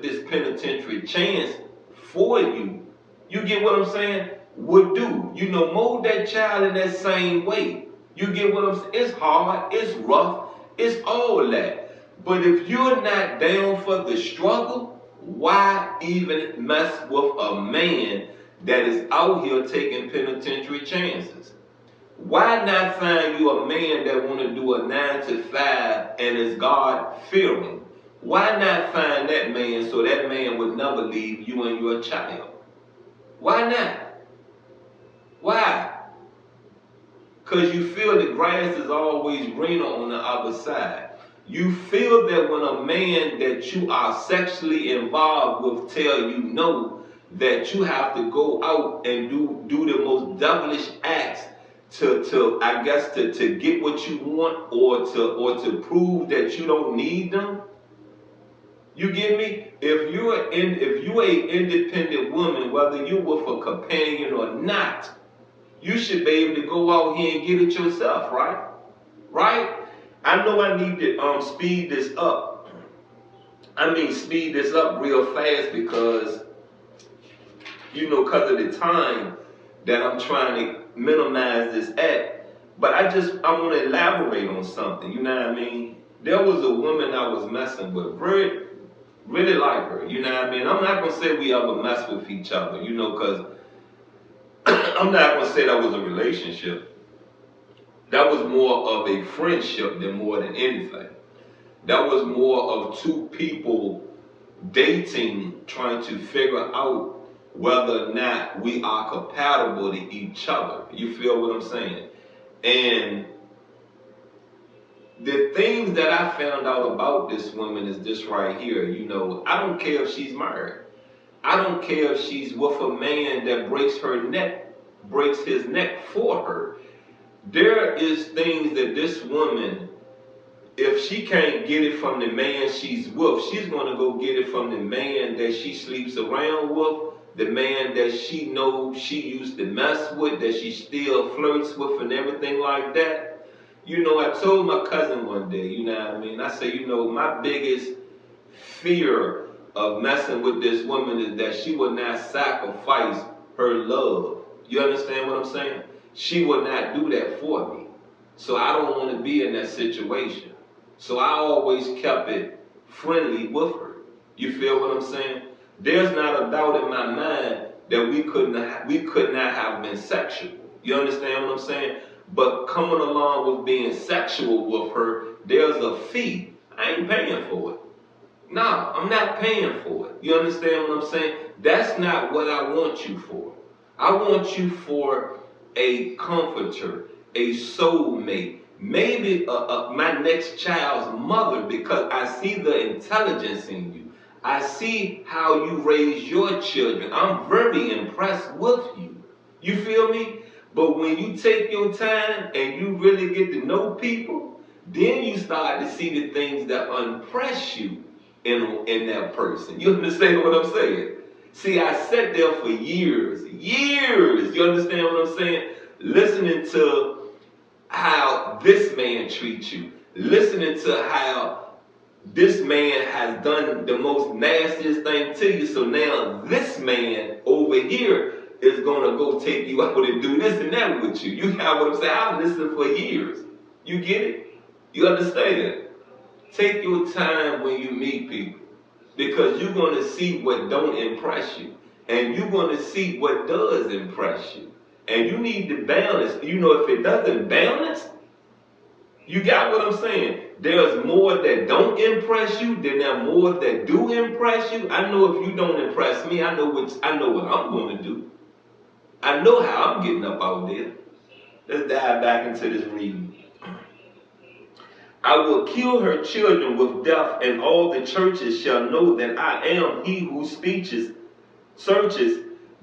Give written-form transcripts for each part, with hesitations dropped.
this penitentiary chance for you, you get what I'm saying, would do. You know, mold that child in that same way. You get what I'm saying? It's hard, it's rough, it's all that. But if you're not down for the struggle, why even mess with a man that is out here taking penitentiary chances? Why not find you a man that want to do a 9 to 5 and is God fearing? Why not find that man so that man would never leave you and your child? Why not? Why? Because you feel the grass is always greener on the other side. You feel that when a man that you are sexually involved with tell you no, that you have to go out and do the most devilish acts to get what you want or to prove that you don't need them. You get me? If you're an independent woman, whether you're with a companion or not, you should be able to go out here and get it yourself, right? Right? I know I need to speed this up. Speed this up real fast because, because of the time that I'm trying to minimize this at. But I want to elaborate on something, you know what I mean? There was a woman I was messing with, really like her, you know what I mean? I'm not going to say we ever mess with each other, because I'm not going to say that was a relationship. That was more of a friendship than more than anything. That was more of two people dating, trying to figure out whether or not we are compatible to each other. You feel what I'm saying? And the things that I found out about this woman is this right here. I don't care if she's married. I don't care if she's with a man that breaks his neck for her. There is things that this woman, if she can't get it from the man she's with, she's going to go get it from the man that she sleeps around with, the man that she knows she used to mess with, that she still flirts with and everything like that. I told my cousin one day, I say, my biggest fear of messing with this woman is that she would not sacrifice her love. You understand what I'm saying? She would not do that for me. So I don't want to be in that situation. So I always kept it friendly with her. You feel what I'm saying? There's not a doubt in my mind that we could not have been sexual. You understand what I'm saying? But coming along with being sexual with her, there's a fee. I ain't paying for it. No, I'm not paying for it. You understand what I'm saying? That's not what I want you for. I want you for a comforter, a soulmate, maybe my next child's mother, because I see the intelligence in you. I see how you raise your children. I'm very impressed with you. You feel me? But when you take your time and you really get to know people, then you start to see the things that impress you in that person. You understand what I'm saying? See, I sat there for years. You understand what I'm saying? Listening to how this man treats you. Listening to how this man has done the most nastiest thing to you. So now this man over here is going to go take you out and do this and that with you. You got what I'm saying? I've listened for years. You get it? You understand? Take your time when you meet people, because you're going to see what don't impress you, and you're going to see what does impress you. And you need to balance. If it doesn't balance, you got what I'm saying? There's more that don't impress you than there are more that do impress you. I know if you don't impress me, I know what I'm going to do. I know how I'm getting up out there. Let's dive back into this reading. I will kill her children with death, and all the churches shall know that I am he who searches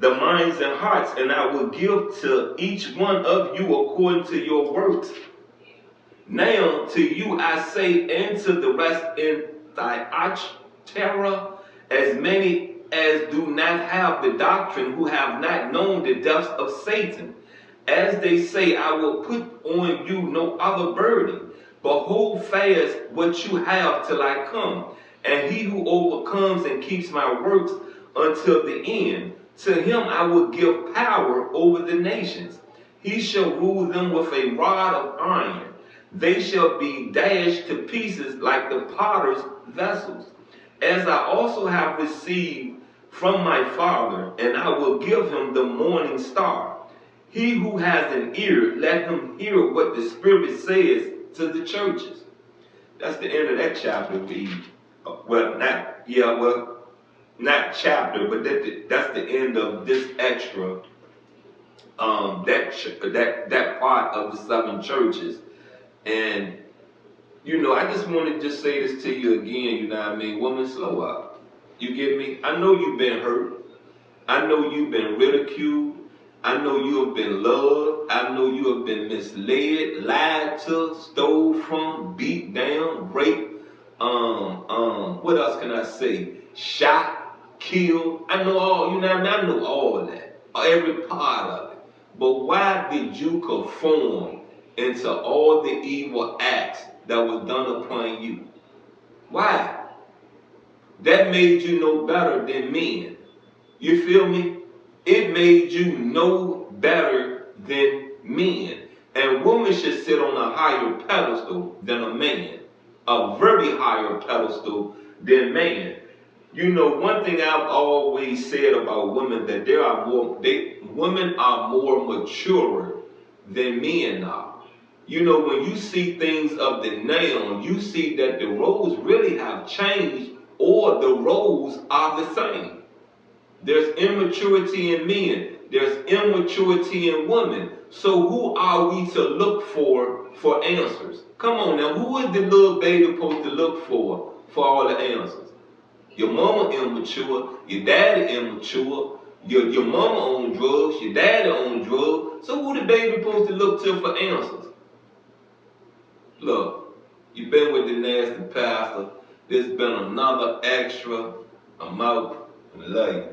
the minds and hearts, and I will give to each one of you according to your works. Now to you I say, and to the rest in Thyatira, as many as do not have the doctrine, who have not known the depths of Satan. As they say, I will put on you no other burden, but hold fast what you have till I come. And he who overcomes and keeps my works until the end, to him I will give power over the nations. He shall rule them with a rod of iron. They shall be dashed to pieces like the potter's vessels. As I also have received from my Father, and I will give him the morning star. He who has an ear, let him hear what the Spirit says to the churches. That's the end of that chapter. Not chapter, but that's the end of this extra. That part of the 7 churches. And I just want to just say this to you again. You know what I mean? Woman, slow up. You get me? I know you've been hurt. I know you've been ridiculed. I know you have been loved. I know you have been misled, lied to, stole from, beat down, raped. What else can I say? Shot, killed. I know all. You know what I mean? I know all of that, every part of it. But why did you conform into all the evil acts that was done upon you? Why? That made you no better than men. You feel me? It made you no better than men. And women should sit on a higher pedestal than a man. A very higher pedestal than man. One thing I've always said about women, that women are more mature than men are. When you see things of the now, you see that the roles really have changed, or the roles are the same. There's immaturity in men. There's immaturity in women. So who are we to look for answers? Come on now, who is the little baby supposed to look for all the answers? Your mama immature, your daddy immature, your mama on drugs, your daddy on drugs. So who the baby supposed to look to for answers? Look, you've been with the nasty pastor. There's been another extra. I'm out. I love you.